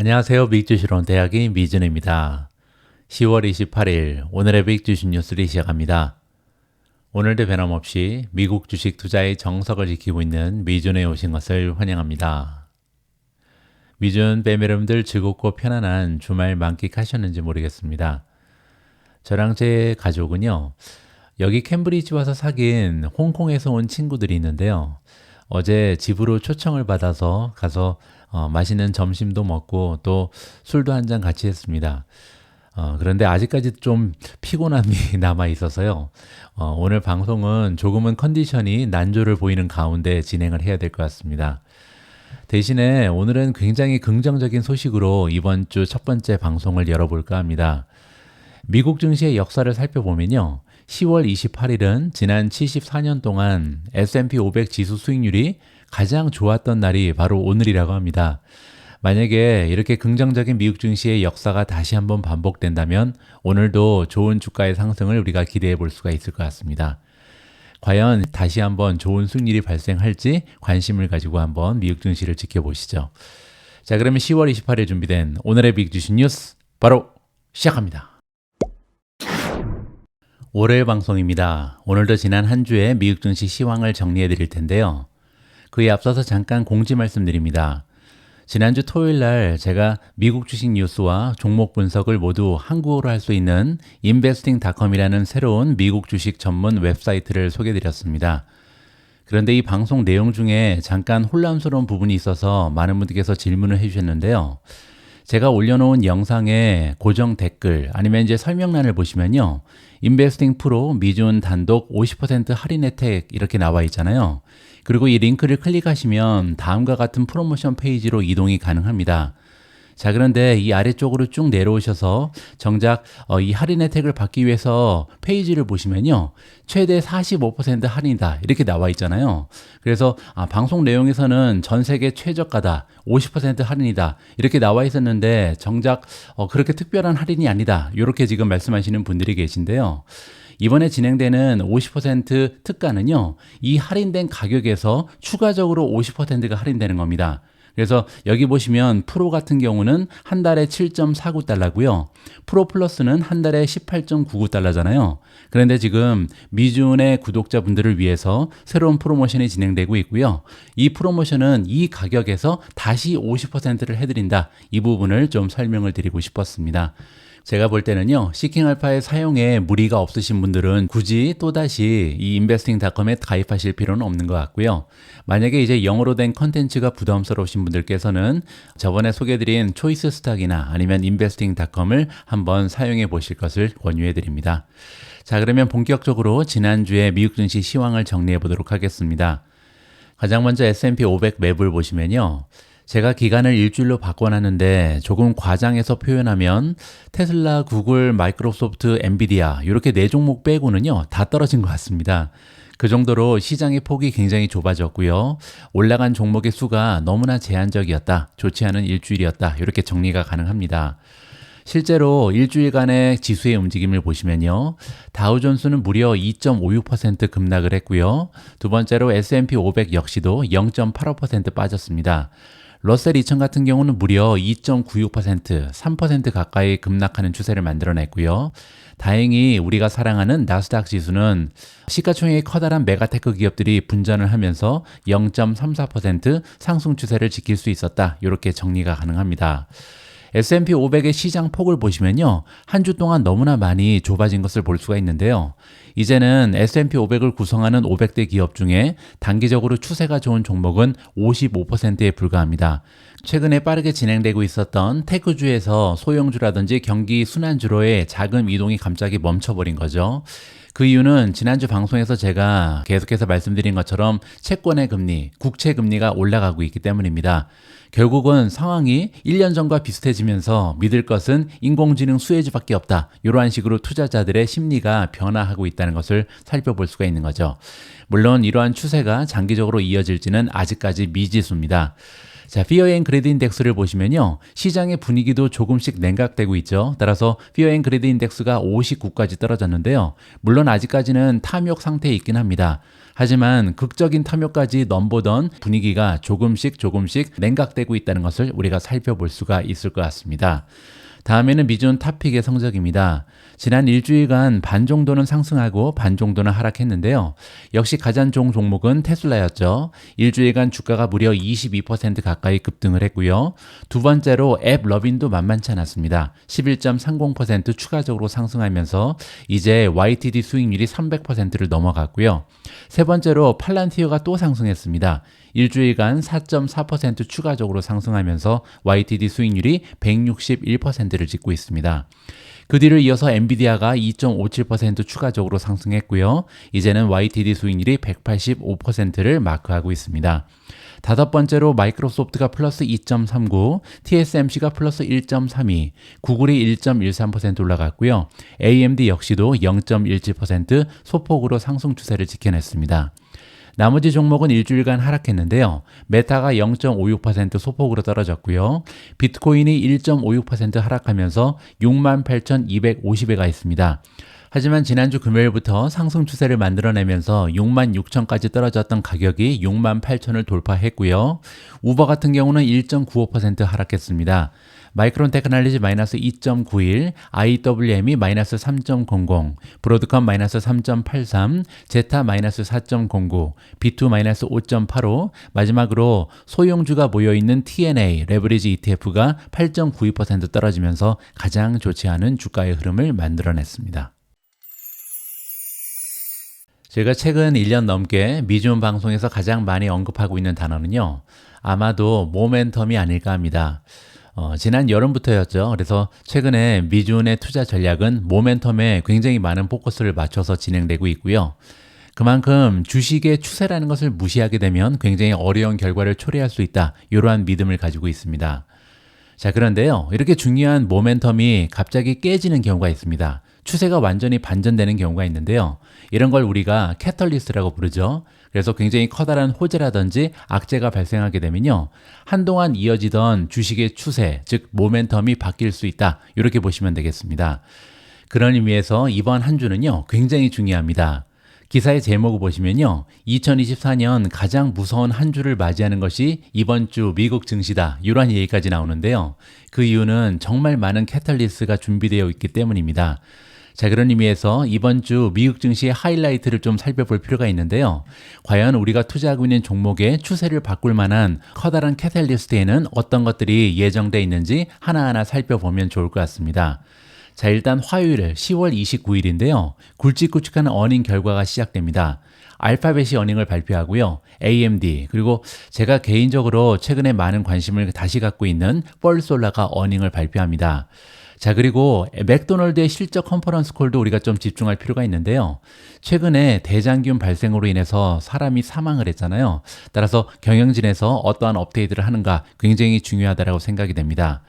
안녕하세요. 빅주시론 대학인 미준입니다. 10월 28일 오늘의 빅주시 뉴스를 시작합니다. 오늘도 변함없이 미국 주식 투자의 정석을 지키고 있는 미준에 오신 것을 환영합니다. 미준 뱀 여러분들 즐겁고 편안한 주말 만끽하셨는지 모르겠습니다. 저랑 제 가족은요, 여기 캠브리지 와서 사귄 홍콩에서 온 친구들이 있는데요. 어제 집으로 초청을 받아서 가서 맛있는 점심도 먹고 또 술도 한 잔 같이 했습니다. 그런데 아직까지 좀 피곤함이 남아 있어서요. 오늘 방송은 조금은 컨디션이 난조를 보이는 가운데 진행을 해야 될 것 같습니다. 대신에 오늘은 굉장히 긍정적인 소식으로 이번 주 첫 번째 방송을 열어볼까 합니다. 미국 증시의 역사를 살펴보면요. 10월 28일은 지난 74년 동안 S&P 500 지수 수익률이 가장 좋았던 날이 바로 오늘이라고 합니다. 만약에 이렇게 긍정적인 미국 증시의 역사가 다시 한번 반복된다면 오늘도 좋은 주가의 상승을 우리가 기대해 볼 수가 있을 것 같습니다. 과연 다시 한번 좋은 수익률이 발생할지 관심을 가지고 한번 미국 증시를 지켜보시죠. 자, 그러면 10월 28일 준비된 오늘의 미국 주식 뉴스 바로 시작합니다. 월요일 방송입니다. 오늘도 지난 한 주의 미국 증시 시황을 정리해 드릴 텐데요. 그에 앞서서 잠깐 공지 말씀드립니다. 지난주 토요일 날 제가 미국 주식 뉴스와 종목 분석을 모두 한국어로 할 수 있는 investing.com이라는 새로운 미국 주식 전문 웹사이트를 소개해 드렸습니다. 그런데 이 방송 내용 중에 잠깐 혼란스러운 부분이 있어서 많은 분들께서 질문을 해주셨는데요. 제가 올려놓은 영상의 고정 댓글 아니면 이제 설명란을 보시면요. 인베스팅 프로 미준 단독 50% 할인 혜택 이렇게 나와 있잖아요. 그리고 이 링크를 클릭하시면 다음과 같은 프로모션 페이지로 이동이 가능합니다. 자, 그런데 이 아래쪽으로 쭉 내려오셔서 정작 이 할인 혜택을 받기 위해서 페이지를 보시면요. 최대 45% 할인이다 이렇게 나와 있잖아요. 그래서 방송 내용에서는 전 세계 최저가다 50% 할인이다 이렇게 나와 있었는데 정작 그렇게 특별한 할인이 아니다 이렇게 지금 말씀하시는 분들이 계신데요. 이번에 진행되는 50% 특가는요. 이 할인된 가격에서 추가적으로 50%가 할인되는 겁니다. 그래서 여기 보시면 프로 같은 경우는 한 달에 7.49달러고요. 프로 플러스는 한 달에 18.99달러잖아요. 그런데 지금 미준의 구독자분들을 위해서 새로운 프로모션이 진행되고 있고요. 이 프로모션은 이 가격에서 다시 50%를 해드린다. 이 부분을 좀 설명을 드리고 싶었습니다. 제가 볼 때는요, 시킹알파의 사용에 무리가 없으신 분들은 굳이 또다시 이 investing.com에 가입하실 필요는 없는 것 같고요. 만약에 이제 영어로 된 컨텐츠가 부담스러우신 분들께서는 저번에 소개해드린 초이스 스탁이나 아니면 investing.com을 한번 사용해 보실 것을 권유해 드립니다. 자, 그러면 본격적으로 지난주에 미국 증시 시황을 정리해 보도록 하겠습니다. 가장 먼저 S&P 500 맵을 보시면요. 제가 기간을 일주일로 바꿔놨는데 조금 과장해서 표현하면 테슬라, 구글, 마이크로소프트, 엔비디아 이렇게 네 종목 빼고는요 다 떨어진 것 같습니다. 그 정도로 시장의 폭이 굉장히 좁아졌고요. 올라간 종목의 수가 너무나 제한적이었다. 좋지 않은 일주일이었다. 이렇게 정리가 가능합니다. 실제로 일주일간의 지수의 움직임을 보시면요. 다우존스는 무려 2.56% 급락을 했고요. 두 번째로 S&P 500 역시도 0.85% 빠졌습니다. 러셀 2000 같은 경우는 무려 2.96%, 3% 가까이 급락하는 추세를 만들어냈고요. 다행히 우리가 사랑하는 나스닥 지수는 시가총액이 커다란 메가테크 기업들이 분전을 하면서 0.34% 상승 추세를 지킬 수 있었다. 이렇게 정리가 가능합니다. S&P 500의 시장 폭을 보시면요. 한 주 동안 너무나 많이 좁아진 것을 볼 수가 있는데요. 이제는 S&P 500을 구성하는 500대 기업 중에 단기적으로 추세가 좋은 종목은 55%에 불과합니다. 최근에 빠르게 진행되고 있었던 테크주에서 소형주라든지 경기 순환주로의 자금 이동이 갑자기 멈춰버린 거죠. 그 이유는 지난주 방송에서 제가 계속해서 말씀드린 것처럼 채권의 금리, 국채 금리가 올라가고 있기 때문입니다. 결국은 상황이 1년 전과 비슷해지면서 믿을 것은 인공지능 수혜주밖에 없다. 이러한 식으로 투자자들의 심리가 변화하고 있다는 것을 살펴볼 수가 있는 거죠. 물론 이러한 추세가 장기적으로 이어질지는 아직까지 미지수입니다. 자, Fear and Greed 인덱스를 보시면요. 시장의 분위기도 조금씩 냉각되고 있죠. 따라서 Fear and Greed 인덱스가 59까지 떨어졌는데요. 물론 아직까지는 탐욕 상태에 있긴 합니다. 하지만 극적인 탐욕까지 넘보던 분위기가 조금씩 냉각되고 있다는 것을 우리가 살펴볼 수가 있을 것 같습니다. 다음에는 미준 탑픽의 성적입니다. 지난 일주일간 반 정도는 상승하고 반 정도는 하락했는데요. 역시 가장 좋은 종목은 테슬라였죠. 일주일간 주가가 무려 22% 가까이 급등을 했고요. 두 번째로 앱 러빈도 만만치 않았습니다. 11.30% 추가적으로 상승하면서 이제 YTD 수익률이 300%를 넘어갔고요. 세 번째로 팔란티어가 또 상승했습니다. 일주일간 4.4% 추가적으로 상승하면서 YTD 수익률이 161%를 찍고 있습니다. 그 뒤를 이어서 엔비디아가 2.57% 추가적으로 상승했고요. 이제는 YTD 수익률이 185%를 마크하고 있습니다. 다섯 번째로 마이크로소프트가 플러스 2.39, TSMC가 플러스 1.32, 구글이 1.13% 올라갔고요. AMD 역시도 0.17% 소폭으로 상승 추세를 지켜냈습니다. 나머지 종목은 일주일간 하락했는데요. 메타가 0.56% 소폭으로 떨어졌고요. 비트코인이 1.56% 하락하면서 68,250에 가 있습니다. 하지만 지난주 금요일부터 상승 추세를 만들어내면서 66,000까지 떨어졌던 가격이 68,000을 돌파했고요. 우버 같은 경우는 1.95% 하락했습니다. 마이크론 테크놀로지 마이너스 2.91, IWM이 마이너스 3.00, 브로드컴 마이너스 3.83, 제타 마이너스 4.09, B2 마이너스 5.85, 마지막으로 소형주가 모여있는 TNA, 레버리지 ETF가 8.92% 떨어지면서 가장 좋지 않은 주가의 흐름을 만들어냈습니다. 제가 최근 1년 넘게 미준 방송에서 가장 많이 언급하고 있는 단어는요. 아마도 모멘텀이 아닐까 합니다. 지난 여름부터였죠. 그래서 최근에 미준의 투자 전략은 모멘텀에 굉장히 많은 포커스를 맞춰서 진행되고 있고요. 그만큼 주식의 추세라는 것을 무시하게 되면 굉장히 어려운 결과를 초래할 수 있다. 이러한 믿음을 가지고 있습니다. 자, 그런데요. 이렇게 중요한 모멘텀이 갑자기 깨지는 경우가 있습니다. 추세가 완전히 반전되는 경우가 있는데요. 이런 걸 우리가 캐털리스트라고 부르죠. 그래서 굉장히 커다란 호재라든지 악재가 발생하게 되면요. 한동안 이어지던 주식의 추세, 즉 모멘텀이 바뀔 수 있다. 이렇게 보시면 되겠습니다. 그런 의미에서 이번 한 주는요. 굉장히 중요합니다. 기사의 제목을 보시면요. 2024년 가장 무서운 한 주를 맞이하는 것이 이번 주 미국 증시다. 이러한 얘기까지 나오는데요. 그 이유는 정말 많은 캐탈리스트가 준비되어 있기 때문입니다. 자, 그런 의미에서 이번 주 미국 증시의 하이라이트를 좀 살펴볼 필요가 있는데요. 과연 우리가 투자하고 있는 종목의 추세를 바꿀 만한 커다란 캐탈리스트에는 어떤 것들이 예정되어 있는지 하나하나 살펴보면 좋을 것 같습니다. 자, 일단 화요일 10월 29일인데요. 굵직굵직한 어닝 결과가 시작됩니다. 알파벳이 어닝을 발표하고요. AMD 그리고 제가 개인적으로 최근에 많은 관심을 다시 갖고 있는 펄솔라가 어닝을 발표합니다. 자, 그리고 맥도널드의 실적 컨퍼런스 콜도 우리가 좀 집중할 필요가 있는데요. 최근에 대장균 발생으로 인해서 사람이 사망을 했잖아요. 따라서 경영진에서 어떠한 업데이트를 하는가 굉장히 중요하다고 생각이 됩니다.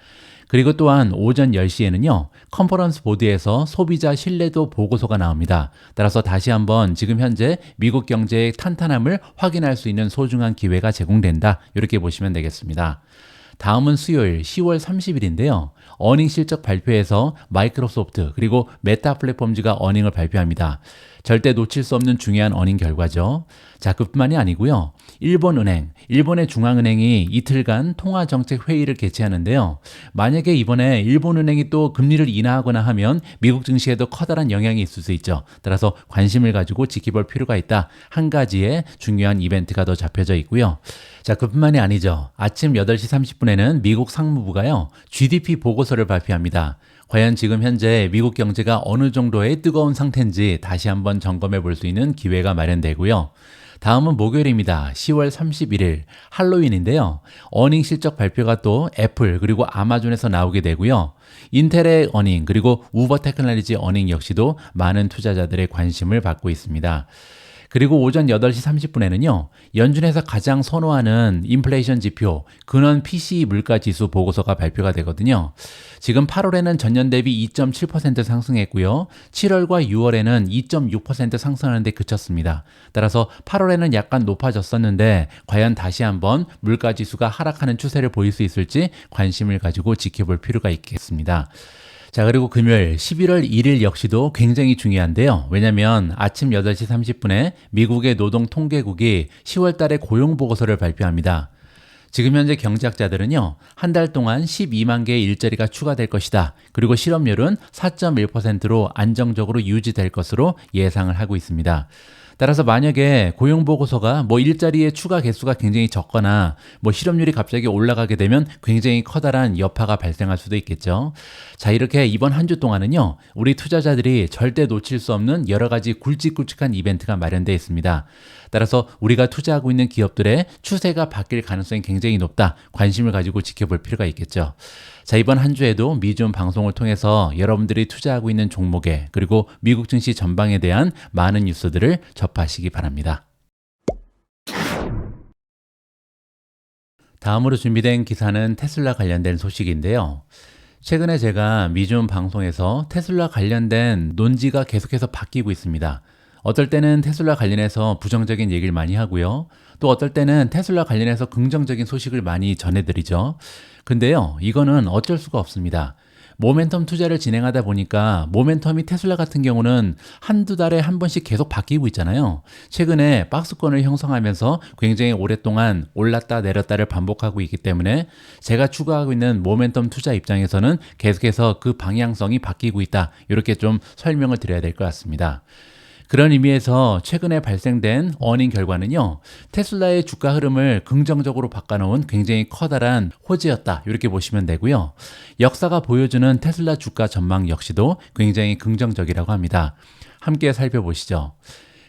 그리고 또한 오전 10시에는요. 컨퍼런스 보드에서 소비자 신뢰도 보고서가 나옵니다. 따라서 다시 한번 지금 현재 미국 경제의 탄탄함을 확인할 수 있는 소중한 기회가 제공된다. 이렇게 보시면 되겠습니다. 다음은 수요일 10월 30일인데요. 어닝 실적 발표에서 마이크로소프트 그리고 메타 플랫폼즈가 어닝을 발표합니다. 절대 놓칠 수 없는 중요한 어닝 결과죠. 자, 그뿐만이 아니고요. 일본의 중앙은행이 이틀간 통화정책 회의를 개최하는데요. 만약에 이번에 일본은행이 또 금리를 인하하거나 하면 미국 증시에도 커다란 영향이 있을 수 있죠. 따라서 관심을 가지고 지켜볼 필요가 있다. 한 가지의 중요한 이벤트가 더 잡혀져 있고요. 자, 그뿐만이 아니죠. 아침 8시 30분에는 미국 상무부가요. GDP 보고서를 발표합니다. 과연 지금 현재 미국 경제가 어느 정도의 뜨거운 상태인지 다시 한번 점검해 볼 수 있는 기회가 마련되고요. 다음은 목요일입니다. 10월 31일 할로윈인데요. 어닝 실적 발표가 또 애플 그리고 아마존에서 나오게 되고요. 인텔의 어닝 그리고 우버 테크놀로지 어닝 역시도 많은 투자자들의 관심을 받고 있습니다. 그리고 오전 8시 30분에는요, 연준에서 가장 선호하는 인플레이션 지표, 근원 PCE 물가 지수 보고서가 발표가 되거든요. 지금 8월에는 전년 대비 2.7% 상승했고요. 7월과 6월에는 2.6% 상승하는 데 그쳤습니다. 따라서 8월에는 약간 높아졌었는데 과연 다시 한번 물가 지수가 하락하는 추세를 보일 수 있을지 관심을 가지고 지켜볼 필요가 있겠습니다. 자, 그리고 금요일 11월 1일 역시도 굉장히 중요한데요. 왜냐하면 아침 8시 30분에 미국의 노동통계국이 10월 달에 고용보고서를 발표합니다. 지금 현재 경제학자들은요, 한 달 동안 12만 개의 일자리가 추가될 것이다. 그리고 실업률은 4.1%로 안정적으로 유지될 것으로 예상을 하고 있습니다. 따라서 만약에 고용보고서가 일자리의 추가 개수가 굉장히 적거나 실업률이 갑자기 올라가게 되면 굉장히 커다란 여파가 발생할 수도 있겠죠. 자, 이렇게 이번 한 주 동안은요, 우리 투자자들이 절대 놓칠 수 없는 여러 가지 굵직굵직한 이벤트가 마련되어 있습니다. 따라서 우리가 투자하고 있는 기업들의 추세가 바뀔 가능성이 굉장히 높다. 관심을 가지고 지켜볼 필요가 있겠죠. 자, 이번 한 주에도 미디움 방송을 통해서 여러분들이 투자하고 있는 종목에 그리고 미국 증시 전방에 대한 많은 뉴스들을 접하시기 바랍니다. 다음으로 준비된 기사는 테슬라 관련된 소식인데요. 최근에 제가 미디움 방송에서 테슬라 관련된 논지가 계속해서 바뀌고 있습니다. 어떨 때는 테슬라 관련해서 부정적인 얘기를 많이 하고요. 또 어떨 때는 테슬라 관련해서 긍정적인 소식을 많이 전해드리죠. 근데요, 이거는 어쩔 수가 없습니다. 모멘텀 투자를 진행하다 보니까 모멘텀이 테슬라 같은 경우는 한두 달에 한 번씩 계속 바뀌고 있잖아요. 최근에 박스권을 형성하면서 굉장히 오랫동안 올랐다 내렸다를 반복하고 있기 때문에 제가 추구하고 있는 모멘텀 투자 입장에서는 계속해서 그 방향성이 바뀌고 있다. 이렇게 좀 설명을 드려야 될 것 같습니다. 그런 의미에서 최근에 발생된 어닝 결과는요, 테슬라의 주가 흐름을 긍정적으로 바꿔놓은 굉장히 커다란 호재였다. 이렇게 보시면 되고요. 역사가 보여주는 테슬라 주가 전망 역시도 굉장히 긍정적이라고 합니다. 함께 살펴보시죠.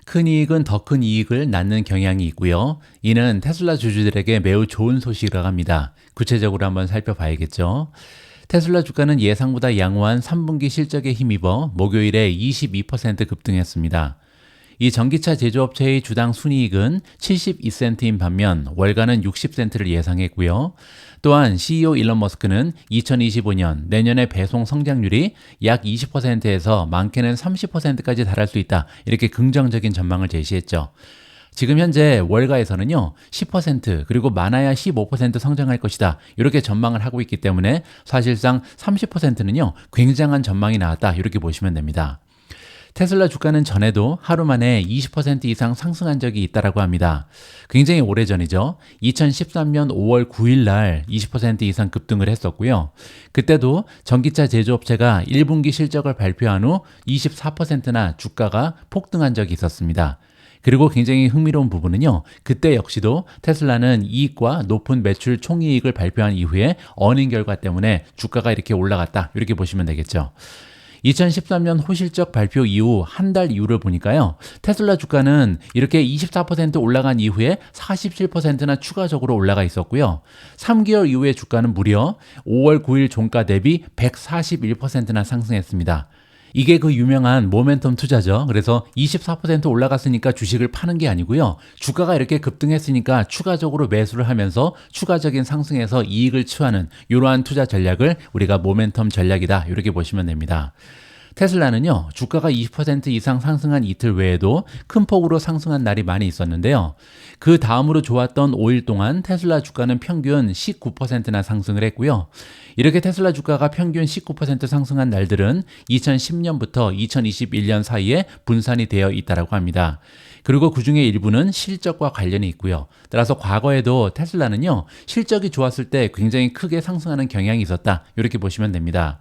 큰 이익은 더 큰 이익을 낳는 경향이 있고요. 이는 테슬라 주주들에게 매우 좋은 소식이라고 합니다. 구체적으로 한번 살펴봐야겠죠. 테슬라 주가는 예상보다 양호한 3분기 실적에 힘입어 목요일에 22% 급등했습니다. 이 전기차 제조업체의 주당 순이익은 72센트인 반면 월가는 60센트를 예상했고요. 또한 CEO 일론 머스크는 2025년 내년에 배송 성장률이 약 20%에서 많게는 30%까지 달할 수 있다. 이렇게 긍정적인 전망을 제시했죠. 지금 현재 월가에서는요, 10% 그리고 많아야 15% 성장할 것이다. 이렇게 전망을 하고 있기 때문에 사실상 30%는요, 굉장한 전망이 나왔다. 이렇게 보시면 됩니다. 테슬라 주가는 전에도 하루 만에 20% 이상 상승한 적이 있다고 합니다. 굉장히 오래전이죠. 2013년 5월 9일 날 20% 이상 급등을 했었고요. 그때도 전기차 제조업체가 1분기 실적을 발표한 후 24%나 주가가 폭등한 적이 있었습니다. 그리고 굉장히 흥미로운 부분은요, 그때 역시도 테슬라는 이익과 높은 매출 총이익을 발표한 이후에 어닝 결과 때문에 주가가 이렇게 올라갔다. 이렇게 보시면 되겠죠. 2013년 호실적 발표 이후 한 달 이후를 보니까요, 테슬라 주가는 이렇게 24% 올라간 이후에 47%나 추가적으로 올라가 있었고요. 3개월 이후의 주가는 무려 5월 9일 종가 대비 141%나 상승했습니다. 이게 그 유명한 모멘텀 투자죠. 그래서 24% 올라갔으니까 주식을 파는 게 아니고요. 주가가 이렇게 급등했으니까 추가적으로 매수를 하면서 추가적인 상승에서 이익을 취하는 이러한 투자 전략을 우리가 모멘텀 전략이다. 이렇게 보시면 됩니다. 테슬라는요, 주가가 20% 이상 상승한 이틀 외에도 큰 폭으로 상승한 날이 많이 있었는데요. 그 다음으로 좋았던 5일 동안 테슬라 주가는 평균 19%나 상승을 했고요. 이렇게 테슬라 주가가 평균 19% 상승한 날들은 2010년부터 2021년 사이에 분산이 되어 있다고 합니다. 그리고 그 중에 일부는 실적과 관련이 있고요. 따라서 과거에도 테슬라는요, 실적이 좋았을 때 굉장히 크게 상승하는 경향이 있었다. 이렇게 보시면 됩니다.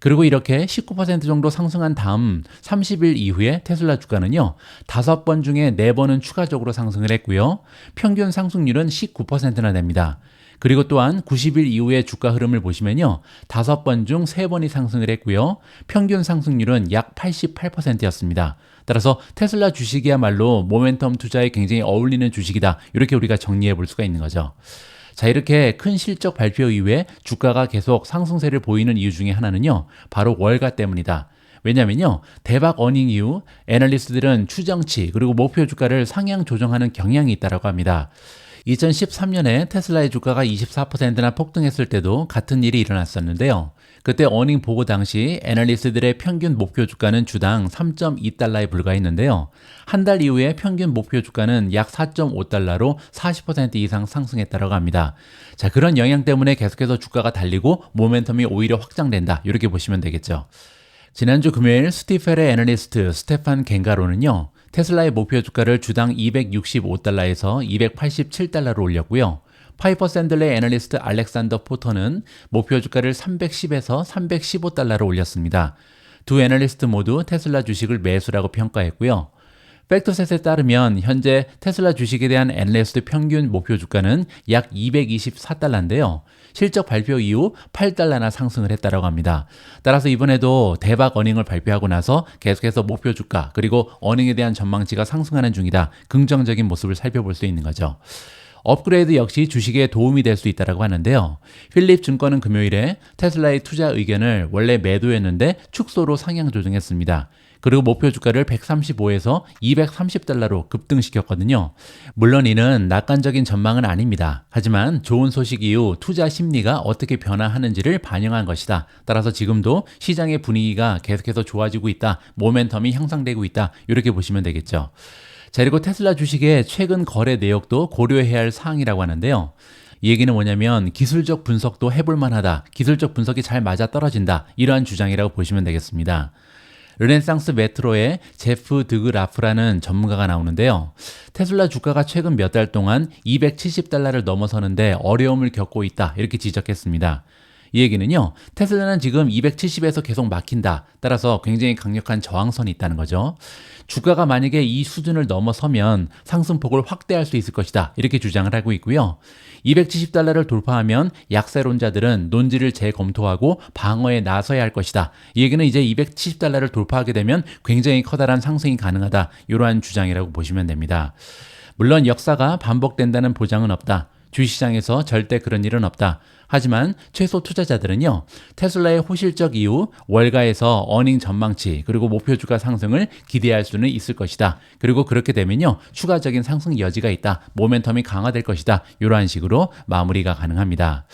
그리고 이렇게 19% 정도 상승한 다음 30일 이후에 테슬라 주가는요, 5번 중에 4번은 추가적으로 상승을 했고요. 평균 상승률은 19%나 됩니다. 그리고 또한 90일 이후의 주가 흐름을 보시면요, 5번 중 3번이 상승을 했고요. 평균 상승률은 약 88%였습니다. 따라서 테슬라 주식이야말로 모멘텀 투자에 굉장히 어울리는 주식이다. 이렇게 우리가 정리해 볼 수가 있는 거죠. 자, 이렇게 큰 실적 발표 이후에 주가가 계속 상승세를 보이는 이유 중에 하나는요, 바로 월가 때문이다. 왜냐면요, 대박 어닝 이후 애널리스트들은 추정치 그리고 목표 주가를 상향 조정하는 경향이 있다고 합니다. 2013년에 테슬라의 주가가 24%나 폭등했을 때도 같은 일이 일어났었는데요. 그때 어닝 보고 당시 애널리스트들의 평균 목표 주가는 주당 3.2달러에 불과했는데요. 한 달 이후에 평균 목표 주가는 약 4.5달러로 40% 이상 상승했다고 합니다. 자, 그런 영향 때문에 계속해서 주가가 달리고 모멘텀이 오히려 확장된다. 이렇게 보시면 되겠죠. 지난주 금요일 스티펠의 애널리스트 스테판 갱가로는요, 테슬라의 목표 주가를 주당 265달러에서 287달러로 올렸고요. 파이퍼 샌들의 애널리스트 알렉산더 포터는 목표 주가를 310에서 315달러로 올렸습니다. 두 애널리스트 모두 테슬라 주식을 매수라고 평가했고요. 팩트셋에 따르면 현재 테슬라 주식에 대한 애널리스트 평균 목표 주가는 약 224달러인데요. 실적 발표 이후 8달러나 상승을 했다고 합니다. 따라서 이번에도 대박 어닝을 발표하고 나서 계속해서 목표 주가 그리고 어닝에 대한 전망치가 상승하는 중이다. 긍정적인 모습을 살펴볼 수 있는 거죠. 업그레이드 역시 주식에 도움이 될 수 있다고 하는데요. 필립 증권은 금요일에 테슬라의 투자 의견을 원래 매도였는데 축소로 상향 조정했습니다. 그리고 목표 주가를 135에서 230달러로 급등시켰거든요. 물론 이는 낙관적인 전망은 아닙니다. 하지만 좋은 소식 이후 투자 심리가 어떻게 변화하는지를 반영한 것이다. 따라서 지금도 시장의 분위기가 계속해서 좋아지고 있다. 모멘텀이 향상되고 있다. 이렇게 보시면 되겠죠. 자, 그리고 테슬라 주식의 최근 거래 내역도 고려해야 할 사항이라고 하는데요. 이 얘기는 뭐냐면 기술적 분석도 해볼 만하다. 기술적 분석이 잘 맞아떨어진다. 이러한 주장이라고 보시면 되겠습니다. 르네상스 메트로의 제프 드그라프라는 전문가가 나오는데요. 테슬라 주가가 최근 몇 달 동안 270달러를 넘어서는데 어려움을 겪고 있다. 이렇게 지적했습니다. 이 얘기는요, 테슬라는 지금 270에서 계속 막힌다. 따라서 굉장히 강력한 저항선이 있다는 거죠. 주가가 만약에 이 수준을 넘어서면 상승폭을 확대할 수 있을 것이다. 이렇게 주장을 하고 있고요. 270달러를 돌파하면 약세론자들은 논지를 재검토하고 방어에 나서야 할 것이다. 이 얘기는 이제 270달러를 돌파하게 되면 굉장히 커다란 상승이 가능하다. 이러한 주장이라고 보시면 됩니다. 물론 역사가 반복된다는 보장은 없다. 주식시장에서 절대 그런 일은 없다. 하지만 최소 투자자들은요, 테슬라의 호실적 이후 월가에서 어닝 전망치 그리고 목표 주가 상승을 기대할 수는 있을 것이다. 그리고 그렇게 되면요, 추가적인 상승 여지가 있다. 모멘텀이 강화될 것이다. 이러한 식으로 마무리가 가능합니다.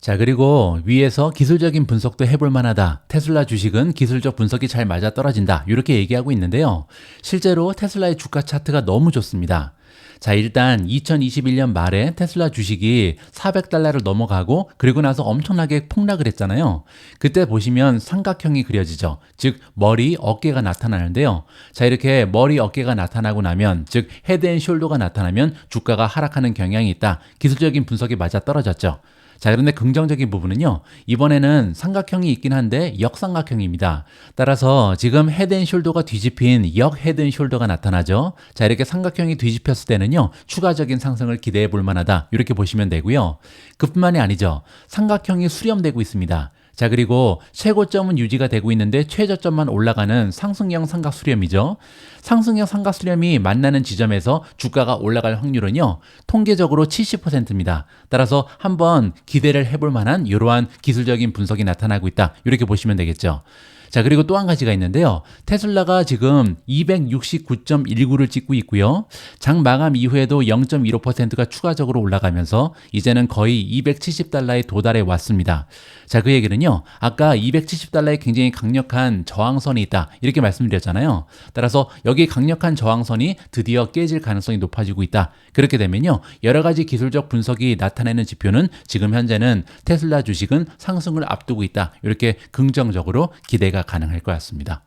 자, 그리고 위에서 기술적인 분석도 해볼 만하다. 테슬라 주식은 기술적 분석이 잘 맞아떨어진다. 이렇게 얘기하고 있는데요. 실제로 테슬라의 주가 차트가 너무 좋습니다. 자, 일단 2021년 말에 테슬라 주식이 400달러를 넘어가고 그리고 나서 엄청나게 폭락을 했잖아요. 그때 보시면 삼각형이 그려지죠. 즉 머리, 어깨가 나타나는데요. 자, 이렇게 머리, 어깨가 나타나고 나면, 즉 헤드 앤 숄더가 나타나면 주가가 하락하는 경향이 있다. 기술적인 분석이 맞아떨어졌죠. 자, 그런데 긍정적인 부분은요, 이번에는 삼각형이 있긴 한데 역삼각형입니다. 따라서 지금 헤드앤숄더가 뒤집힌 역 헤드앤숄더가 나타나죠. 자, 이렇게 삼각형이 뒤집혔을 때는요, 추가적인 상승을 기대해 볼 만하다. 이렇게 보시면 되고요. 그뿐만이 아니죠. 삼각형이 수렴되고 있습니다. 자, 그리고 최고점은 유지가 되고 있는데 최저점만 올라가는 상승형 삼각 수렴이죠. 상승형 삼각 수렴이 만나는 지점에서 주가가 올라갈 확률은요, 통계적으로 70%입니다. 따라서 한번 기대를 해볼 만한 이러한 기술적인 분석이 나타나고 있다. 이렇게 보시면 되겠죠. 자, 그리고 또 한 가지가 있는데요. 테슬라가 지금 269.19를 찍고 있고요. 장 마감 이후에도 0.15%가 추가적으로 올라가면서 이제는 거의 270달러에 도달해 왔습니다. 자, 그 얘기는요, 아까 270달러에 굉장히 강력한 저항선이 있다. 이렇게 말씀드렸잖아요. 따라서 여기 강력한 저항선이 드디어 깨질 가능성이 높아지고 있다. 그렇게 되면요, 여러 가지 기술적 분석이 나타내는 지표는 지금 현재는 테슬라 주식은 상승을 앞두고 있다. 이렇게 긍정적으로 기대가 가능할 것 같습니다.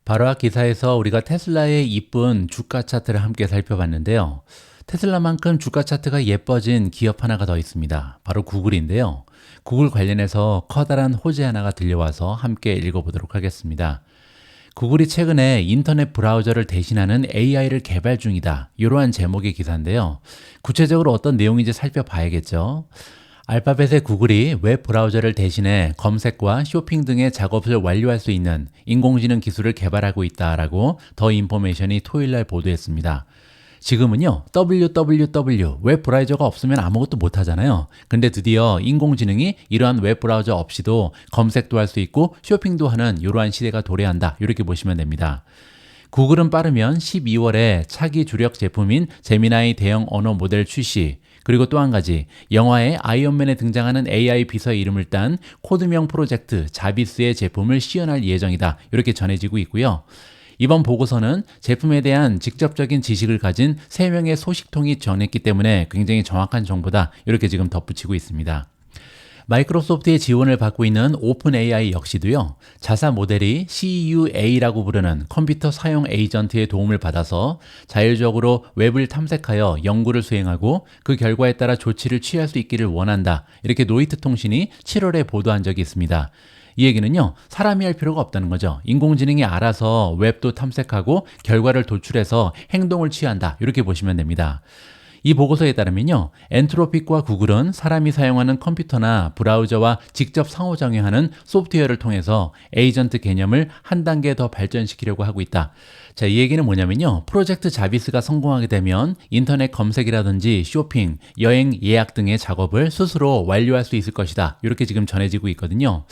바로 앞 기사에서 우리가 테슬라의 이쁜 주가 차트를 함께 살펴봤는데요. 테슬라만큼 주가 차트가 예뻐진 기업 하나가 더 있습니다. 바로 구글인데요. 구글 관련해서 커다란 호재 하나가 들려와서 함께 읽어보도록 하겠습니다. 구글이 최근에 인터넷 브라우저를 대신하는 AI를 개발 중이다. 이러한 제목의 기사인데요. 구체적으로 어떤 내용인지 살펴봐야겠죠. 알파벳의 구글이 웹 브라우저를 대신해 검색과 쇼핑 등의 작업을 완료할 수 있는 인공지능 기술을 개발하고 있다라고 더 인포메이션이 토요일 날 보도했습니다. 지금은요, www, 웹 브라우저가 없으면 아무것도 못 하잖아요. 근데 드디어 인공지능이 이러한 웹 브라우저 없이도 검색도 할 수 있고 쇼핑도 하는 이러한 시대가 도래한다. 이렇게 보시면 됩니다. 구글은 빠르면 12월에 차기 주력 제품인 제미나이 대형 언어 모델 출시, 그리고 또 한 가지, 영화의 아이언맨에 등장하는 AI 비서의 이름을 딴 코드명 프로젝트 자비스의 제품을 시연할 예정이다. 이렇게 전해지고 있고요. 이번 보고서는 제품에 대한 직접적인 지식을 가진 3명의 소식통이 전했기 때문에 굉장히 정확한 정보다. 이렇게 지금 덧붙이고 있습니다. 마이크로소프트의 지원을 받고 있는 오픈 AI 역시도요, 자사 모델이 CUA라고 부르는 컴퓨터 사용 에이전트의 도움을 받아서 자율적으로 웹을 탐색하여 연구를 수행하고 그 결과에 따라 조치를 취할 수 있기를 원한다. 이렇게 노이트 통신이 7월에 보도한 적이 있습니다. 이 얘기는요, 사람이 할 필요가 없다는 거죠. 인공지능이 알아서 웹도 탐색하고 결과를 도출해서 행동을 취한다. 이렇게 보시면 됩니다. 이 보고서에 따르면요, 엔트로픽과 구글은 사람이 사용하는 컴퓨터나 브라우저와 직접 상호작용하는 소프트웨어를 통해서 에이전트 개념을 한 단계 더 발전시키려고 하고 있다. 자, 이 얘기는 뭐냐면요, 프로젝트 자비스가 성공하게 되면 인터넷 검색이라든지 쇼핑, 여행 예약 등의 작업을 스스로 완료할 수 있을 것이다. 이렇게 지금 전해지고 있거든요.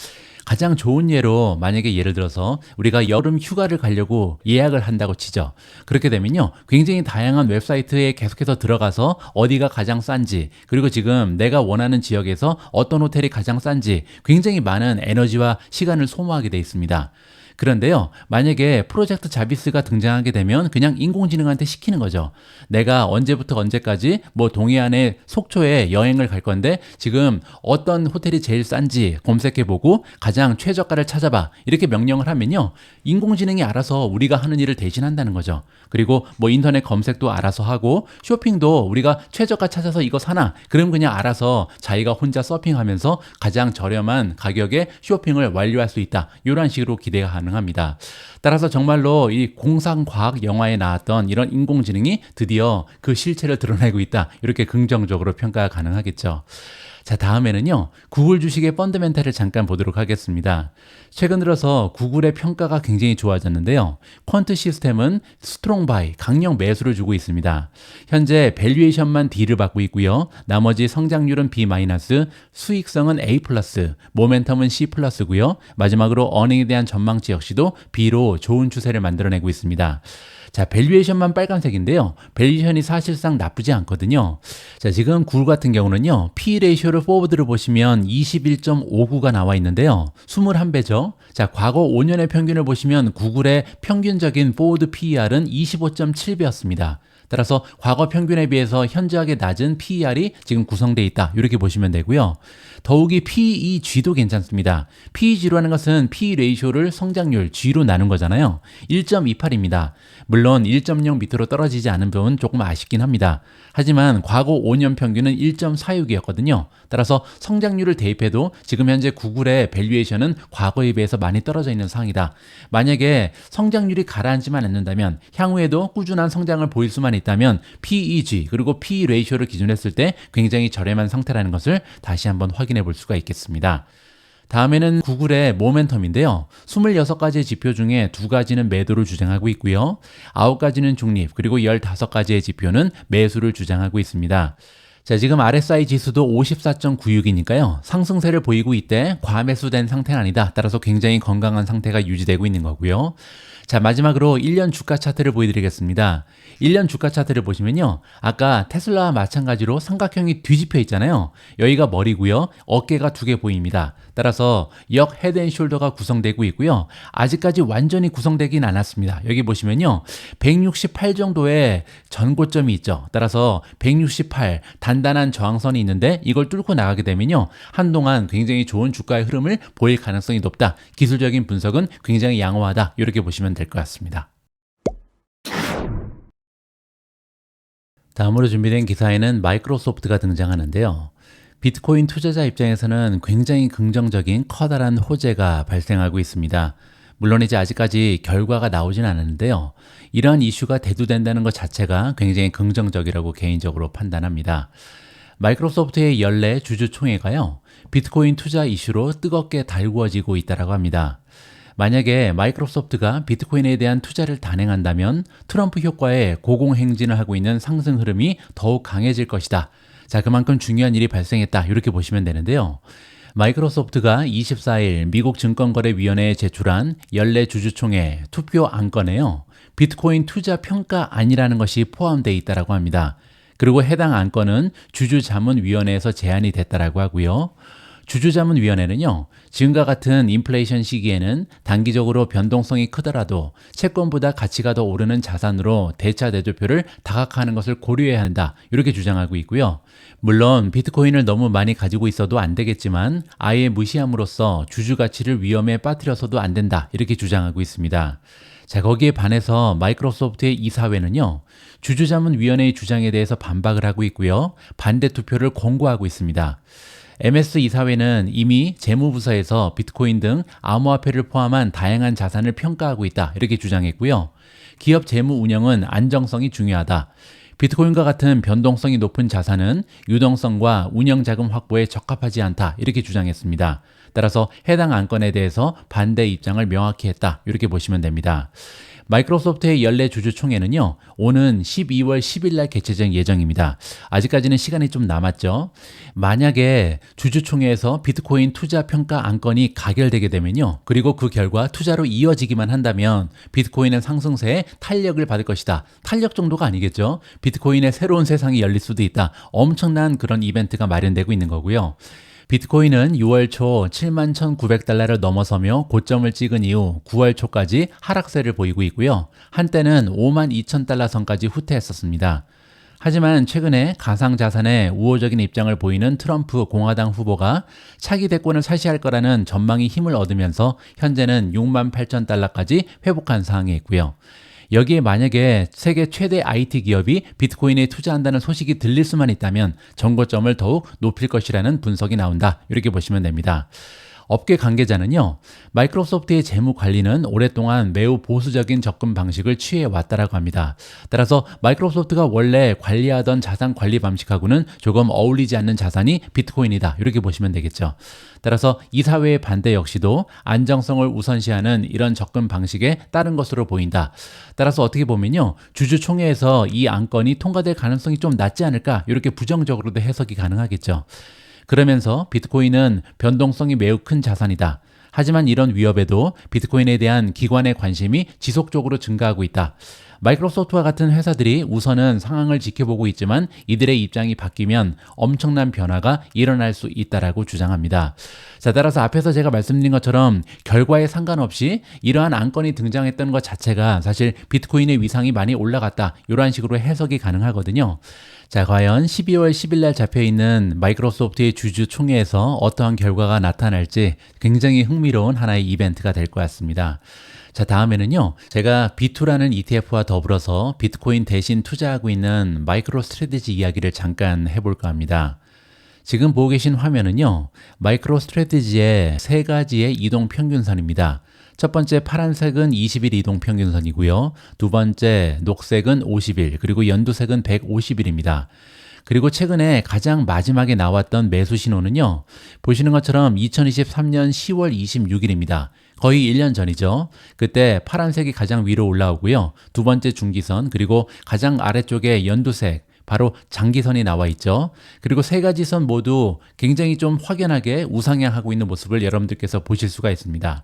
가장 좋은 예로, 만약에 예를 들어서 우리가 여름 휴가를 가려고 예약을 한다고 치죠. 그렇게 되면요, 굉장히 다양한 웹사이트에 계속해서 들어가서 어디가 가장 싼지, 그리고 지금 내가 원하는 지역에서 어떤 호텔이 가장 싼지 굉장히 많은 에너지와 시간을 소모하게 돼 있습니다. 그런데요, 만약에 프로젝트 자비스가 등장하게 되면 그냥 인공지능한테 시키는 거죠. 내가 언제부터 언제까지 뭐 동해안의 속초에 여행을 갈 건데 지금 어떤 호텔이 제일 싼지 검색해보고 가장 최저가를 찾아봐. 이렇게 명령을 하면요, 인공지능이 알아서 우리가 하는 일을 대신한다는 거죠. 그리고 뭐 인터넷 검색도 알아서 하고 쇼핑도 우리가 최저가 찾아서 이거 사나? 그럼 그냥 알아서 자기가 혼자 서핑하면서 가장 저렴한 가격에 쇼핑을 완료할 수 있다. 이런 식으로 기대가 가능합니다. 따라서 정말로 이 공상과학 영화에 나왔던 이런 인공지능이 드디어 그 실체를 드러내고 있다. 이렇게 긍정적으로 평가가 가능하겠죠. 자, 다음에는요, 구글 주식의 펀더멘탈을 잠깐 보도록 하겠습니다. 최근 들어서 구글의 평가가 굉장히 좋아졌는데요. 퀀트 시스템은 스트롱 바이, 강력 매수를 주고 있습니다. 현재 밸류에이션만 D를 받고 있고요. 나머지 성장률은 B-, 수익성은 A+, 모멘텀은 C+고요. 마지막으로 어닝에 대한 전망치 역시도 B로 좋은 추세를 만들어내고 있습니다. 자, 밸류에이션만 빨간색인데요. 밸류에이션이 사실상 나쁘지 않거든요. 자, 지금 구글 같은 경우는요, P 레이쇼를 포워드를 보시면 21.59가 나와 있는데요. 21배죠. 자, 과거 5년의 평균을 보시면 구글의 평균적인 포워드 PER은 25.7배였습니다. 따라서 과거 평균에 비해서 현저하게 낮은 PER이 지금 구성되어 있다. 이렇게 보시면 되고요. 더욱이 PEG도 괜찮습니다. PEG로 하는 것은 P 레이쇼를 성장률 G로 나눈 거잖아요. 1.28입니다. 물론 1.0 밑으로 떨어지지 않은 부분은 조금 아쉽긴 합니다. 하지만 과거 5년 평균은 1.46이었거든요. 따라서 성장률을 대입해도 지금 현재 구글의 밸류에이션은 과거에 비해서 많이 떨어져 있는 상황이다. 만약에 성장률이 가라앉지만 않는다면, 향후에도 꾸준한 성장을 보일 수만 있다면 PEG 그리고 P 레이쇼를 기준으로 했을 때 굉장히 저렴한 상태라는 것을 다시 한번 확인해 볼 수가 있겠습니다. 다음에는 구글의 모멘텀인데요. 26가지의 지표 중에 2가지는 매도를 주장하고 있고요. 9가지는 중립, 그리고 15가지의 지표는 매수를 주장하고 있습니다. 자, 지금 RSI 지수도 54.96이니까요. 상승세를 보이고 있대 과매수된 상태는 아니다. 따라서 굉장히 건강한 상태가 유지되고 있는 거고요. 자, 마지막으로 1년 주가 차트를 보여드리겠습니다. 1년 주가 차트를 보시면요, 아까 테슬라와 마찬가지로 삼각형이 뒤집혀 있잖아요. 여기가 머리고요, 어깨가 2개 보입니다. 따라서 역 헤드앤숄더가 구성되고 있고요. 아직까지 완전히 구성되긴 않았습니다. 여기 보시면요, 168 정도의 전고점이 있죠. 따라서 168 단단한 저항선이 있는데 이걸 뚫고 나가게 되면요, 한동안 굉장히 좋은 주가의 흐름을 보일 가능성이 높다. 기술적인 분석은 굉장히 양호하다. 이렇게 보시면 될 것 같습니다. 다음으로 준비된 기사에는 마이크로소프트가 등장하는데요. 비트코인 투자자 입장에서는 굉장히 긍정적인 커다란 호재가 발생하고 있습니다. 물론 이제 아직까지 결과가 나오진 않았는데요. 이러한 이슈가 대두된다는 것 자체가 굉장히 긍정적이라고 개인적으로 판단합니다. 마이크로소프트의 연례 주주총회가요, 비트코인 투자 이슈로 뜨겁게 달구어지고 있다고 합니다. 만약에 마이크로소프트가 비트코인에 대한 투자를 단행한다면 트럼프 효과에 고공행진을 하고 있는 상승 흐름이 더욱 강해질 것이다. 자, 그만큼 중요한 일이 발생했다. 이렇게 보시면 되는데요. 마이크로소프트가 24일 미국 증권거래위원회에 제출한 연례 주주총회 투표 안건에요. 비트코인 투자 평가안이라는 것이 포함되어 있다고 합니다. 그리고 해당 안건은 주주자문위원회에서 제안이 됐다고 하고요. 주주자문위원회는요, 지금과 같은 인플레이션 시기에는 단기적으로 변동성이 크더라도 채권보다 가치가 더 오르는 자산으로 대차 대조표를 다각화하는 것을 고려해야 한다. 이렇게 주장하고 있고요. 물론 비트코인을 너무 많이 가지고 있어도 안 되겠지만 아예 무시함으로써 주주 가치를 위험에 빠뜨려서도 안 된다. 이렇게 주장하고 있습니다. 자, 거기에 반해서 마이크로소프트의 이사회는요, 주주자문위원회의 주장에 대해서 반박을 하고 있고요. 반대 투표를 권고하고 있습니다. MS 이사회는 이미 재무부서에서 비트코인 등 암호화폐를 포함한 다양한 자산을 평가하고 있다. 이렇게 주장했고요. 기업 재무 운영은 안정성이 중요하다. 비트코인과 같은 변동성이 높은 자산은 유동성과 운영 자금 확보에 적합하지 않다. 이렇게 주장했습니다. 따라서 해당 안건에 대해서 반대 입장을 명확히 했다. 이렇게 보시면 됩니다. 마이크로소프트의 연례 주주총회는요, 오는 12월 10일 날 개최될 예정입니다. 아직까지는 시간이 좀 남았죠. 만약에 주주총회에서 비트코인 투자 평가 안건이 가결되게 되면요, 그리고 그 결과 투자로 이어지기만 한다면 비트코인은 상승세에 탄력을 받을 것이다. 탄력 정도가 아니겠죠. 비트코인의 새로운 세상이 열릴 수도 있다. 엄청난 그런 이벤트가 마련되고 있는 거고요. 비트코인은 6월 초 71,900달러를 넘어서며 고점을 찍은 이후 9월 초까지 하락세를 보이고 있고요. 한때는 52,000달러 선까지 후퇴했었습니다. 하지만 최근에 가상자산에 우호적인 입장을 보이는 트럼프 공화당 후보가 차기 대권을 차지할 거라는 전망이 힘을 얻으면서 현재는 68,000달러까지 회복한 상황에 있고요. 여기에 만약에 세계 최대 IT 기업이 비트코인에 투자한다는 소식이 들릴 수만 있다면 정고점을 더욱 높일 것이라는 분석이 나온다. 이렇게 보시면 됩니다. 업계 관계자는요, 마이크로소프트의 재무 관리는 오랫동안 매우 보수적인 접근 방식을 취해왔다라고 합니다. 따라서 마이크로소프트가 원래 관리하던 자산 관리 방식하고는 조금 어울리지 않는 자산이 비트코인이다. 이렇게 보시면 되겠죠. 따라서 이사회의 반대 역시도 안정성을 우선시하는 이런 접근 방식에 따른 것으로 보인다. 따라서 어떻게 보면요, 주주총회에서 이 안건이 통과될 가능성이 좀 낮지 않을까, 이렇게 부정적으로도 해석이 가능하겠죠. 그러면서 비트코인은 변동성이 매우 큰 자산이다. 하지만 이런 위협에도 비트코인에 대한 기관의 관심이 지속적으로 증가하고 있다. 마이크로소프트와 같은 회사들이 우선은 상황을 지켜보고 있지만 이들의 입장이 바뀌면 엄청난 변화가 일어날 수 있다라고 주장합니다. 자, 따라서 앞에서 제가 말씀드린 것처럼 결과에 상관없이 이러한 안건이 등장했던 것 자체가 사실 비트코인의 위상이 많이 올라갔다. 이러한 식으로 해석이 가능하거든요. 자, 과연 12월 10일 날 잡혀있는 마이크로소프트의 주주총회에서 어떠한 결과가 나타날지 굉장히 흥미로운 하나의 이벤트가 될 것 같습니다. 자, 다음에는요, 제가 B2라는 ETF와 더불어서 비트코인 대신 투자하고 있는 마이크로 스트래티지 이야기를 잠깐 해볼까 합니다. 지금 보고 계신 화면은요, 마이크로 스트래티지의 세 가지의 이동 평균선입니다. 첫 번째 파란색은 20일 이동 평균선이고요. 두 번째 녹색은 50일, 그리고 연두색은 150일입니다. 그리고 최근에 가장 마지막에 나왔던 매수 신호는요, 보시는 것처럼 2023년 10월 26일입니다. 거의 1년 전이죠. 그때 파란색이 가장 위로 올라오고요. 두 번째 중기선, 그리고 가장 아래쪽에 연두색, 바로 장기선이 나와 있죠. 그리고 세 가지 선 모두 굉장히 좀 확연하게 우상향하고 있는 모습을 여러분들께서 보실 수가 있습니다.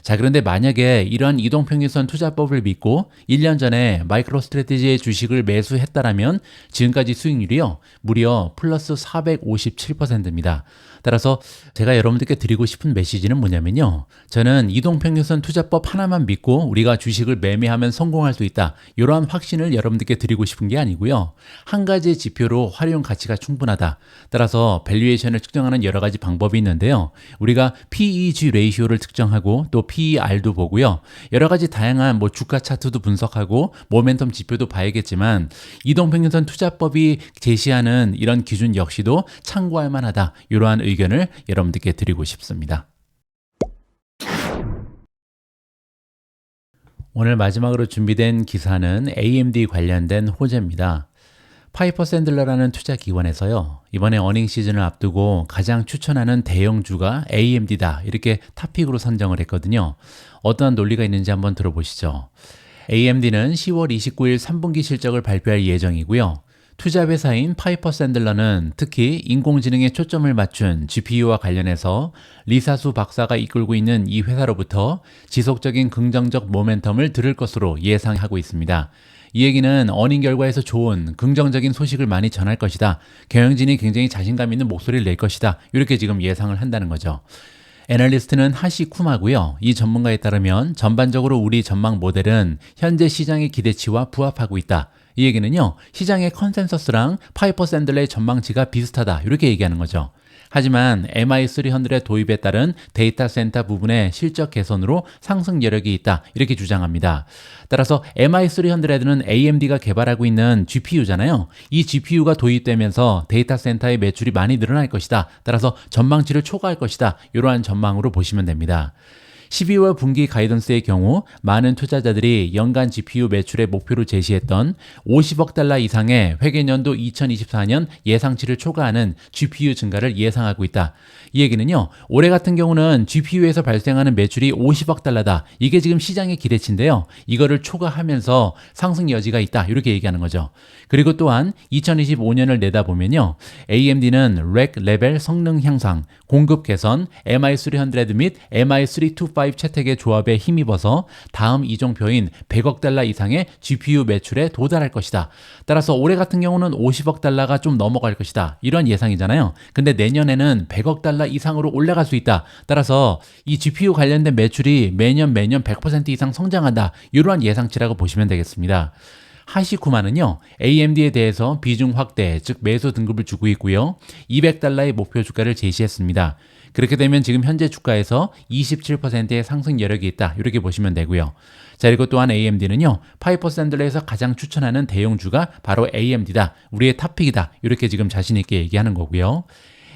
자, 그런데 만약에 이러한 이동평균선 투자법을 믿고 1년 전에 마이크로 스트래티지의 주식을 매수했다라면 지금까지 수익률이요, 무려 플러스 457%입니다. 따라서 제가 여러분들께 드리고 싶은 메시지는 뭐냐면요, 저는 이동평균선 투자법 하나만 믿고 우리가 주식을 매매하면 성공할 수 있다, 이러한 확신을 여러분들께 드리고 싶은 게 아니고요, 한 가지 지표로 활용 가치가 충분하다. 따라서 밸류에이션을 측정하는 여러 가지 방법이 있는데요, 우리가 PEG 레이시오를 측정하고 또 PER도 보고요, 여러 가지 다양한 주가 차트도 분석하고 모멘텀 지표도 봐야겠지만 이동평균선 투자법이 제시하는 이런 기준 역시도 참고할 만하다, 이러한 의견을 여러분들께 드리고 싶습니다. 오늘 마지막으로 준비된 기사는 AMD 관련된 호재입니다. 파이퍼 샌들러라는 투자 기관에서요, 이번에 어닝 시즌을 앞두고 가장 추천하는 대형주가 AMD다 이렇게 탑픽으로 선정을 했거든요. 어떠한 논리가 있는지 한번 들어보시죠. AMD는 10월 29일 3분기 실적을 발표할 예정이고요. 투자 회사인 파이퍼 샌들러는 특히 인공지능에 초점을 맞춘 GPU와 관련해서 리사수 박사가 이끌고 있는 이 회사로부터 지속적인 긍정적 모멘텀을 들을 것으로 예상하고 있습니다. 이 얘기는 어닝 결과에서 좋은 긍정적인 소식을 많이 전할 것이다. 경영진이 굉장히 자신감 있는 목소리를 낼 것이다. 이렇게 지금 예상을 한다는 거죠. 애널리스트는 하시 쿠마고요. 이 전문가에 따르면 전반적으로 우리 전망 모델은 현재 시장의 기대치와 부합하고 있다. 이 얘기는요, 시장의 컨센서스랑 파이퍼 샌들러의 전망치가 비슷하다 이렇게 얘기하는 거죠. 하지만 MI300의 도입에 따른 데이터 센터 부분의 실적 개선으로 상승 여력이 있다 이렇게 주장합니다. 따라서 MI300는 AMD가 개발하고 있는 GPU잖아요. 이 GPU가 도입되면서 데이터 센터의 매출이 많이 늘어날 것이다. 따라서 전망치를 초과할 것이다. 이러한 전망으로 보시면 됩니다. 12월 분기 가이던스의 경우 많은 투자자들이 연간 GPU 매출의 목표로 제시했던 50억 달러 이상의 회계연도 2024년 예상치를 초과하는 GPU 증가를 예상하고 있다. 이 얘기는요, 올해 같은 경우는 GPU에서 발생하는 매출이 50억 달러다. 이게 지금 시장의 기대치인데요. 이거를 초과하면서 상승 여지가 있다. 이렇게 얘기하는 거죠. 그리고 또한 2025년을 내다보면요, AMD는 렉 레벨 성능 향상, 공급 개선, MI300 및 MI325 채택의 조합에 힘입어서 다음 이종표인 100억 달러 이상의 GPU 매출에 도달할 것이다. 따라서 올해 같은 경우는 50억 달러가 좀 넘어갈 것이다. 이런 예상이잖아요. 근데 내년에는 100억 달러 이상으로 올라갈 수 있다. 따라서 이 GPU 관련된 매출이 매년 100% 이상 성장한다. 이러한 예상치라고 보시면 되겠습니다. 하시쿠마는요, AMD에 대해서 비중 확대, 즉 매수 등급을 주고 있고요. 200달러의 목표 주가를 제시했습니다. 그렇게 되면 지금 현재 주가에서 27%의 상승 여력이 있다. 이렇게 보시면 되고요. 자, 그리고 또한 AMD는요, 파이퍼 샌들러에서 가장 추천하는 대형주가 바로 AMD다. 우리의 탑픽이다. 이렇게 지금 자신 있게 얘기하는 거고요.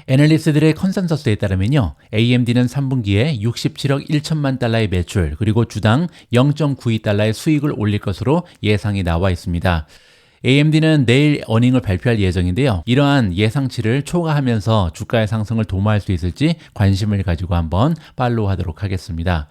애널리스트들의 컨센서스에 따르면요, AMD는 3분기에 67억 1천만 달러의 매출, 그리고 주당 0.92달러의 수익을 올릴 것으로 예상이 나와 있습니다. AMD는 내일 어닝을 발표할 예정인데요. 이러한 예상치를 초과하면서 주가의 상승을 도모할 수 있을지 관심을 가지고 한번 팔로우하도록 하겠습니다.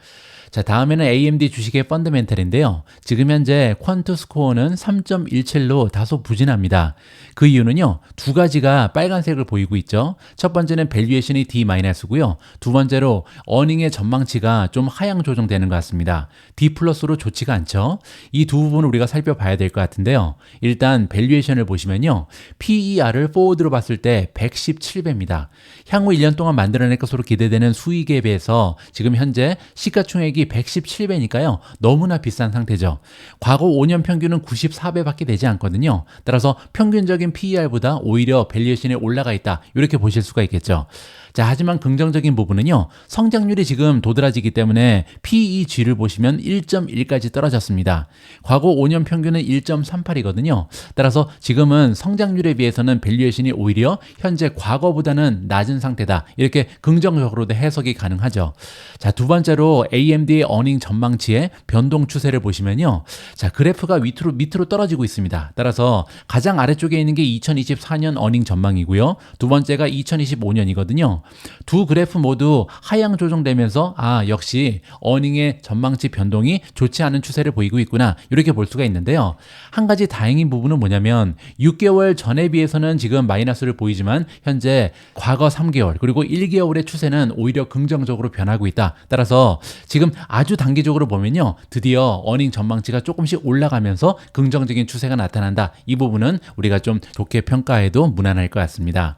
자, 다음에는 AMD 주식의 펀더멘탈인데요. 지금 현재 퀀트 스코어는 3.17로 다소 부진합니다. 그 이유는요, 두 가지가 빨간색을 보이고 있죠. 첫 번째는 밸류에이션이 D-고요. 두 번째로 어닝의 전망치가 좀 하향 조정되는 것 같습니다. D 플러스로 좋지가 않죠. 이 두 부분을 우리가 살펴봐야 될 것 같은데요. 일단 밸류에이션을 보시면요, PER을 포워드로 봤을 때 117배입니다. 향후 1년 동안 만들어낼 것으로 기대되는 수익에 비해서 지금 현재 시가총액이 117배니까요. 너무나 비싼 상태죠. 과거 5년 평균은 94배밖에 되지 않거든요. 따라서 평균적인 PER보다 오히려 밸류에이션이 올라가 있다. 이렇게 보실 수가 있겠죠. 자, 하지만 긍정적인 부분은요, 성장률이 지금 도드라지기 때문에 PEG를 보시면 1.1까지 떨어졌습니다. 과거 5년 평균은 1.38이거든요. 따라서 지금은 성장률에 비해서는 밸류에이션이 오히려 현재 과거보다는 낮은 상태다. 이렇게 긍정적으로도 해석이 가능하죠. 자, 두 번째로 AMD의 어닝 전망치의 변동 추세를 보시면요, 자, 그래프가 밑으로 떨어지고 있습니다. 따라서 가장 아래쪽에 있는 게 2024년 어닝 전망이고요. 두 번째가 2025년이거든요. 두 그래프 모두 하향 조정되면서 역시 어닝의 전망치 변동이 좋지 않은 추세를 보이고 있구나, 이렇게 볼 수가 있는데요. 한 가지 다행인 부분은 뭐냐면 6개월 전에 비해서는 지금 마이너스를 보이지만 현재 과거 3개월 그리고 1개월의 추세는 오히려 긍정적으로 변하고 있다. 따라서 지금 아주 단기적으로 보면요, 드디어 어닝 전망치가 조금씩 올라가면서 긍정적인 추세가 나타난다. 이 부분은 우리가 좀 좋게 평가해도 무난할 것 같습니다.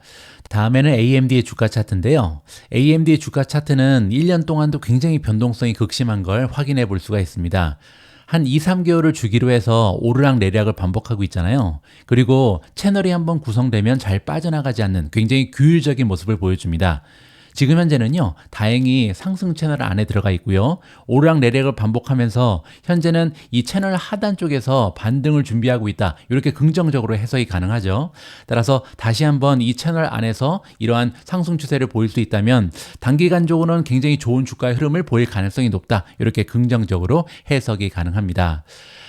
다음에는 AMD의 주가 차트인데요. AMD의 주가 차트는 1년 동안도 굉장히 변동성이 극심한 걸 확인해 볼 수가 있습니다. 한 2, 3개월을 주기로 해서 오르락 내리락을 반복하고 있잖아요. 그리고 채널이 한번 구성되면 잘 빠져나가지 않는 굉장히 규율적인 모습을 보여줍니다. 지금 현재는요, 다행히 상승 채널 안에 들어가 있고요. 오르락 내리락을 반복하면서 현재는 이 채널 하단 쪽에서 반등을 준비하고 있다. 이렇게 긍정적으로 해석이 가능하죠. 따라서 다시 한번 이 채널 안에서 이러한 상승 추세를 보일 수 있다면 단기간적으로는 굉장히 좋은 주가의 흐름을 보일 가능성이 높다. 이렇게 긍정적으로 해석이 가능합니다.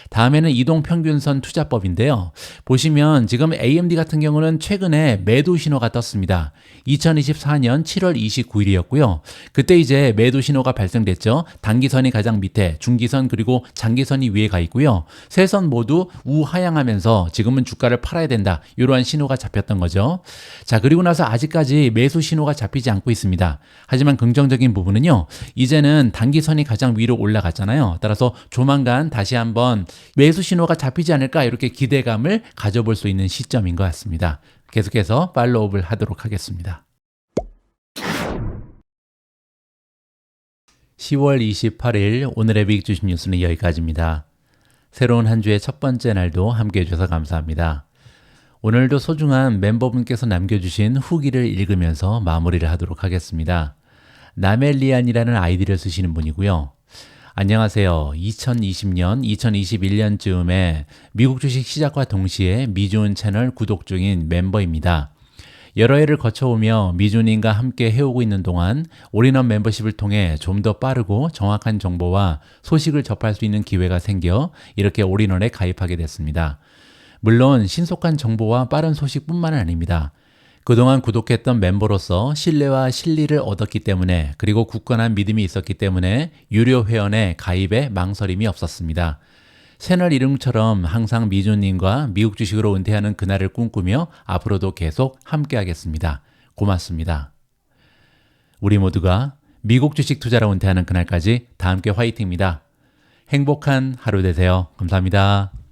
다음에는 이동평균선 투자법인데요. 보시면 지금 AMD 같은 경우는 최근에 매도 신호가 떴습니다. 2024년 7월 29일이었고요. 그때 이제 매도 신호가 발생됐죠. 단기선이 가장 밑에, 중기선 그리고 장기선이 위에 가 있고요. 세 선 모두 우하향하면서 지금은 주가를 팔아야 된다. 이러한 신호가 잡혔던 거죠. 자, 그리고 나서 아직까지 매수 신호가 잡히지 않고 있습니다. 하지만 긍정적인 부분은요. 이제는 단기선이 가장 위로 올라갔잖아요. 따라서 조만간 다시 한번 매수 신호가 잡히지 않을까 이렇게 기대감을 가져볼 수 있는 시점인 것 같습니다. 계속해서 팔로우업을 하도록 하겠습니다. 10월 28일 오늘의 빅 주식 뉴스는 여기까지입니다. 새로운 한 주의 첫 번째 날도 함께 해주셔서 감사합니다. 오늘도 소중한 멤버분께서 남겨주신 후기를 읽으면서 마무리를 하도록 하겠습니다. 나멜리안이라는 아이디를 쓰시는 분이고요. 안녕하세요. 2020년, 2021년쯤에 미국 주식 시작과 동시에 미주은 채널 구독 중인 멤버입니다. 여러 해를 거쳐오며 미주은님과 함께 해오고 있는 동안 올인원 멤버십을 통해 좀 더 빠르고 정확한 정보와 소식을 접할 수 있는 기회가 생겨 이렇게 올인원에 가입하게 됐습니다. 물론 신속한 정보와 빠른 소식뿐만 아닙니다. 그동안 구독했던 멤버로서 신뢰와 실리를 얻었기 때문에 그리고 굳건한 믿음이 있었기 때문에 유료 회원에 가입에 망설임이 없었습니다. 채널 이름처럼 항상 미주님과 미국 주식으로 은퇴하는 그날을 꿈꾸며 앞으로도 계속 함께하겠습니다. 고맙습니다. 우리 모두가 미국 주식 투자로 은퇴하는 그날까지 다 함께 화이팅입니다. 행복한 하루 되세요. 감사합니다.